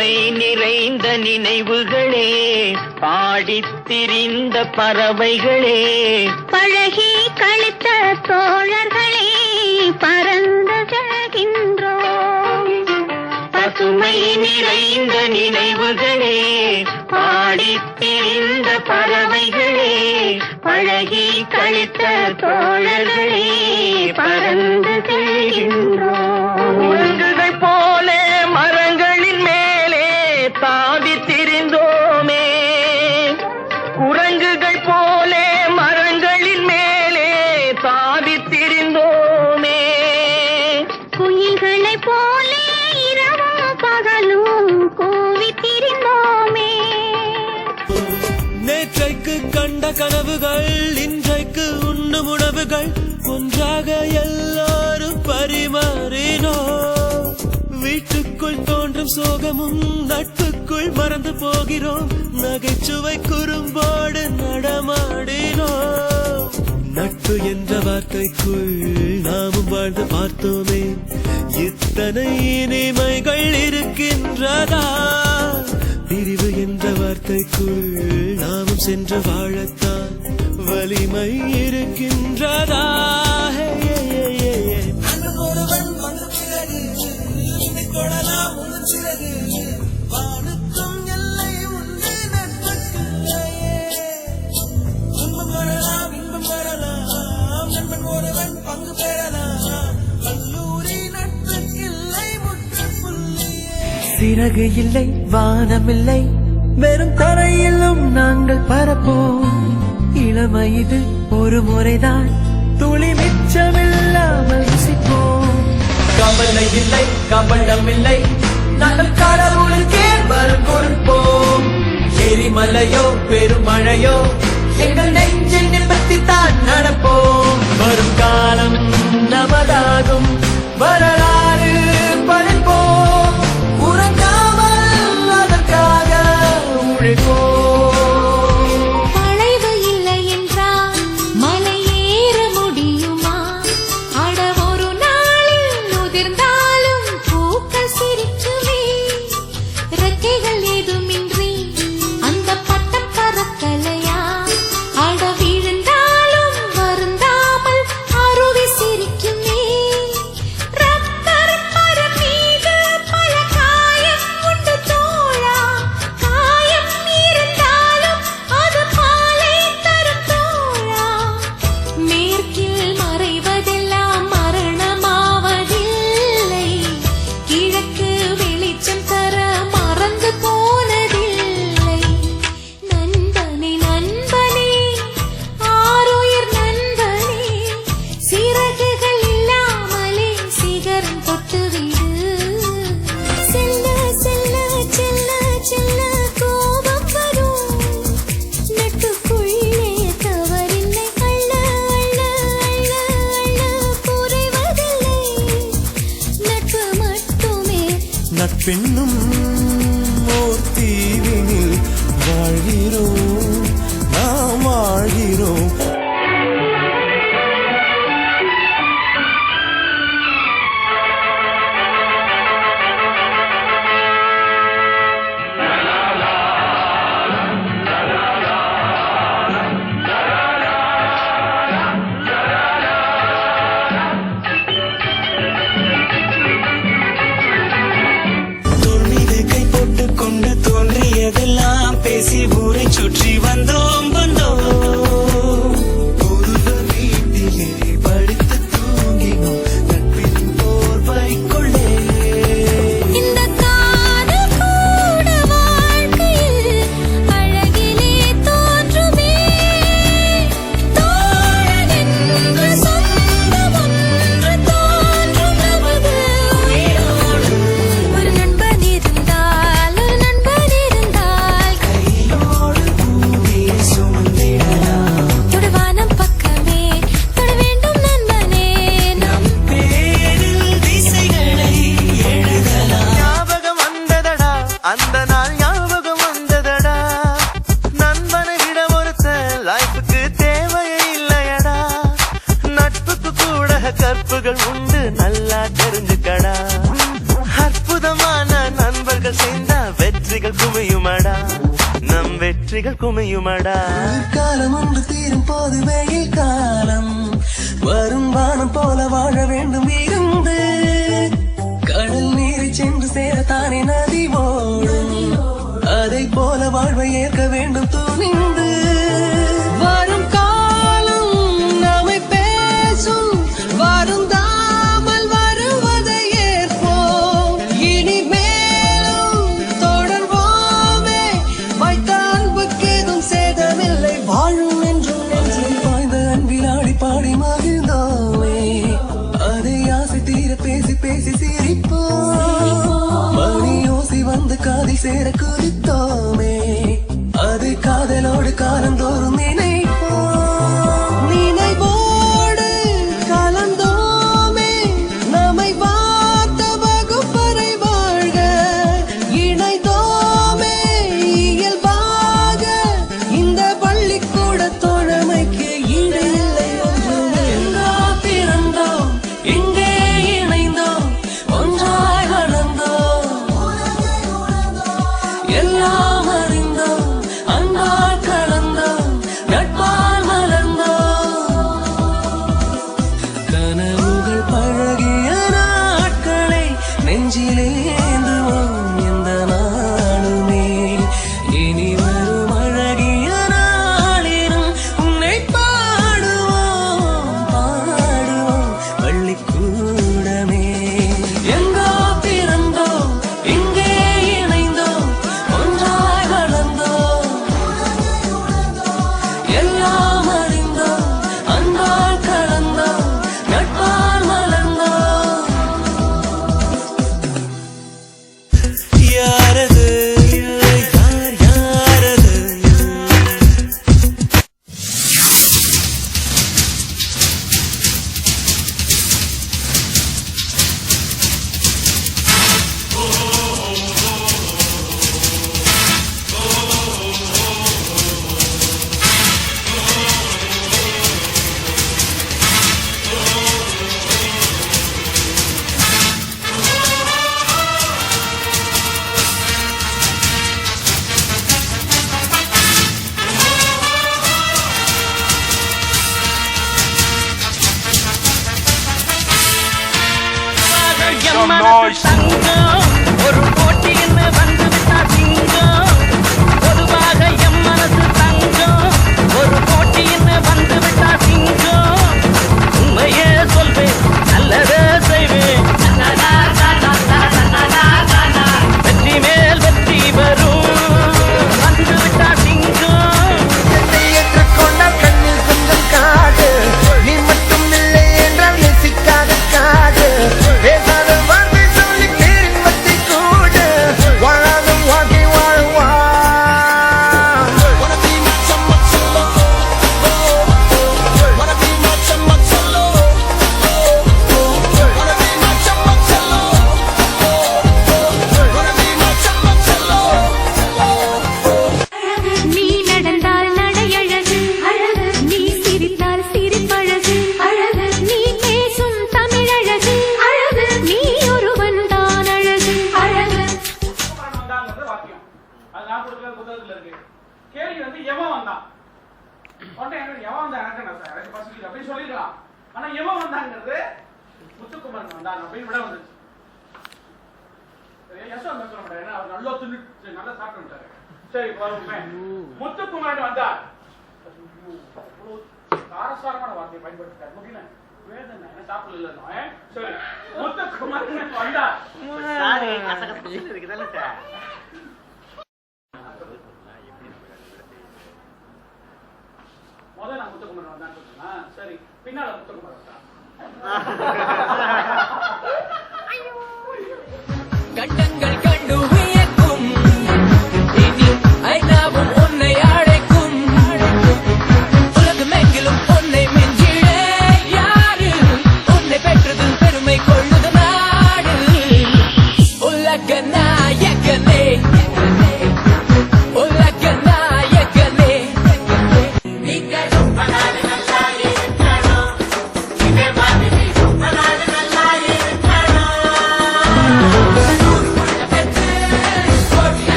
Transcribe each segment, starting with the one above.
பசுமை நிறைந்த நினைவுகளே, பாடித் திரிந்த பறவைகளே, பழகி கழித்த தோழர்களே, பறந்து செல்கின்றோம். பசுமை நிறைந்த நினைவுகளே, பாடித் திரிந்த பறவைகளே, பழகி கழித்த தோழர்களே, பறந்து செல்கின்றோம். குரங்குகள் போல மரங்களின் மேலே தாவி திரிந்தோமே, குரங்குகள் போல மரங்களின் மேலே தாவி திரிந்தோமே, குயில்களை போலே இரவும் பகலும் கூவி திரிந்தோமே. நேற்றைக்கு கண்ட கனவுகள் இன்றைக்கு உண்ணும் உணவுகள் ஒன்றாக எல்லாரும் பரிமாறினோம். வீட்டுக்குள் தோன்றும் சோகமும் நட்புக்குள் மறந்து போகிறோம். நகைச்சுவை குறும்போடு நடமாடினோம். நட்பு என்ற வார்த்தைக்குள் நாமும் வாழ்ந்து பார்த்தோமே. இத்தனை இனிமைகள் இருக்கின்றதா? பிரிவு என்ற வார்த்தைக்குள் நாமும் சென்று வாழத்தான் வலிமை இருக்கின்றதா? சிறகு இல்லை, வானமில்லை, வெறும் தரையிலும் நாங்கள் பரப்போம். இளமை இது ஒரு முறைதான், துளி மிச்சமில்லாமல் ருசிப்போம். கவலை இல்லை, கவனமில்லை, நாங்கள் கடவுளுக்கே வரும் கொடுப்போம். எரிமலையோ பெருமழையோ எங்கள் நெஞ்சை நிமிர்த்தித்தான் நடப்போம். வரும் காலம் நமதாகும், வரலாறு படைப்போம். உறங்காமல் அதற்காக உழைப்போம். வளைவு இல்லை என்றால் மலை ஏற முடியுமா? அட ஒரு நாளில் உதிர்ந்தாலும் பூக்கள் சிரிக்குமே. ரெக்கைகள் ஏதுமின்றி அந்த பட்டம் பறக்கலையா? அட விழுந்தாலும் வருந்தாமல் அருவி சிரிக்குமே. ரப்பர் மரம் மீது பல காயம் உண்டு தோழா. காயம் இருந்தாலும் அது பாலை தரும் தோழா. மேற்கில் மறைவதெல்லாம் மரணமாவதில்லை. கிழக்கு வெளிச்சம் தர மறந்து போனதில்லை. நண்பனே நண்பனே, ஆருயிர் நண்பனே, சிறகுகள் இல்லாமலே சிகரம் தொட்டுவிடு. செல்ல செல்ல செல்ல செல்ல கோபம் வரும். நட்புக்குள்ளே தவறில்லை, அள்ள அள்ள அள்ள அள்ள குறைவதில்லை. நட்பு மட்டுமே. நட்பென்னும் ஓர் தீவினில் வாழ்கிறோம், நாம் வாழ்கிறோம். தோள் மீது கை போட்டுக் கொண்டு தோன்றியதெல்லாம் பேசி ஊரை சுற்றி வந்தோம் வந்தோம். ஒருவர் வீட்டிலே படுத்து தூங்கினோம், நட்பின் போர்வைக்குள்ளே. இந்த காதல் கூட வாழ்க்கையில் அழகிலே தோன்றுமே. தோழன் என்ற சொந்தம் ஒன்று தோன்றும் நமது உயிரோடு. ஒரு நண்பன் இருந்தால், ஒரு நண்பன் இருந்தால் கையோடு பூமியை சுமந்திடலாம். தொடுவானம் பக்கமே தொட வேண்டும் நண்பனே. நம் பேரில் திசைகளை எழுதலாம். ஞாபகம் வந்ததடா, அந்த நாள் ஞாபகம் வந்ததடா. நண்பனை விட ஒருத்த லைஃபுக்கு தேவையே இல்லையடா. நட்புக்கு கூட கற்புகள் உண்டு, நல்லா தெரிஞ்சுக்கடா. அற்புதமான நண்பர்கள் காதல் சேர்ந்தா வெற்றிகள் குமியுமடா, நம் வெற்றிகள் குமியுமடா. காலம் ஒன்று தீரும் போது வெயில் காலம் வரும், வானம் போல வாழ வேண்டும் இருந்து. கடல் நீரை சென்று சேரத்தானே நதி ஓடும், அதை போல வாழ்வை ஏற்க வேண்டும் துணிந்து. வரும் காலம் நம்மை பேசும், வருந்தாமல் வருவதை ஏற்போம். இனி மேலும் தொடர்வோமே, வைத்த அன்புக்கேதும் சேதமில்லை. வாழும் என்றும் நெஞ்சில் பாய்ந்த அன்பில் ஆடி பாடி மகிழ்ந்தோமே, அதை ஆசை தீர பேசி பேசி சிரிப்போம். மணி ஓசி வந்து காதில் சேர குதித்தோமே, அது காதலோடு காலந்தோறும் நினைப்போம். நினைவோடு கலந்தோமே, நம்மை பார்த்த வகுப்பறை வாழ்க. இணைந்தோமே இயல்பாக, இந்த பள்ளிக்கூட தோழமைக்கு ஈடில்லை ஒன்றுமே. எங்கோ பிறந்தோம், இங்கே இணைந்தோம், ஒன்றாய் வளர்ந்தோம், எல்லாம் அறிந்தோம், அன்பால் கலந்தோம், நட்பால் மலர்ந்தோம். கனவுகள் பழகிய நாட்களை நெஞ்சிலே ஏந்துவோம் எந்த நாளுமே. இனி வரும் அழகிய நாளிலும் உன்னை பாடுவோம் பாடுவோம் பள்ளிக்கூடமே. எங்கோ பிறந்தோம், இங்கே இணைந்தோம், ஒன்றாய் வளர்ந்தோம், எல்லாம் அறிந்தோம், அன்பால் கலந்தோம், நட்பால் மலர்ந்தோம். யாரது யார் யாரது? எம் மனசு தங்கம், ஒரு போட்டின்னு வந்து விட்டா சிங்கம். பொதுவாக எம் மனசு தங்கம், ஒரு போட்டின்னு வந்து விட்டா சிங்கம். உண்மையே சொல்வேன், நல்லதே செய்வேன், வெற்றி மேல் வெற்றி வரும், வந்து விட்டா சிங்கம். ஏற்றுக்கொண்டால் கண்ணில் கொஞ்சம் காடு, நீ மட்டும் இல்லை என்றால் நேசிக்காத காடு. பேசாத வார்த்தை சொல்லி பேரின்பத்தை கூடு, வாழாத வாழ்க்கை வாழ்வா. நீ நடந்தால் நடையழகு அழகு, நீ சிரித்தால் சிரிப்பழகு அழகு, நீ பேசும் தமிழழகு அழகு, நீ ஒருவன் தான் அழகு அழகு. வந்தாங்கிறது வாக்கியம். அது நான் கொடுக்கிற புத்தகத்துல இருக்கு. கேள்வி வந்து எவன் வந்தான்? உடனே எனக்கு எவன் வந்தா எனக்கு என்ன சார், எனக்கு பசிக்குது அப்படின்னு சொல்லிக்கலாம். ஆனா எவன் வந்தாங்கிறது முத்துக்குமரன் வந்தான் அப்படின்னு விட வந்துச்சு. யசோந்தன் சொல்ல மாட்டாரு, ஏன்னா அவர் நல்லா தின்னு நல்லா சாப்பிட்டுட்டாரு. சரி வருமே, முத்துக்குமரன் வந்தார். காரசாரமான வார்த்தையை பயன்படுத்திட்டார். முக்கிய வேதனை என்ன சாப்பிடல. சரி, முத்துக்குமரன் வந்தார். இருக்குதானே சார்? முதல்ல நான் முத்துக்குமரன் வந்தான்னு சொன்னா சரி, பின்னால முத்துக்குமரன் வந்தான். கண்டங்கள் கண்டு வியக்கும், இனி ஐநாவும் உன்னை அழைக்கும். உலகமெங்கிலும் உன்னை மிஞ்சிட யாரு, உன்னை பெற்றது பெருமை கொள்ளுது நாடு. உலக நாயகனே, உலக நாயகனே. நீங்களும்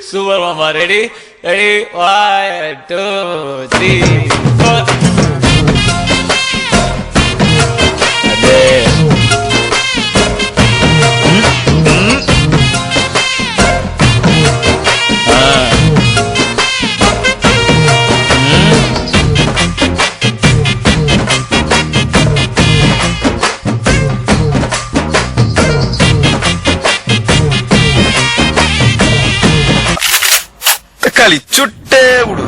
சூப்பர் மாமா. Ready ready 1 2 3 4. தக்காளி சுட்டே விடு.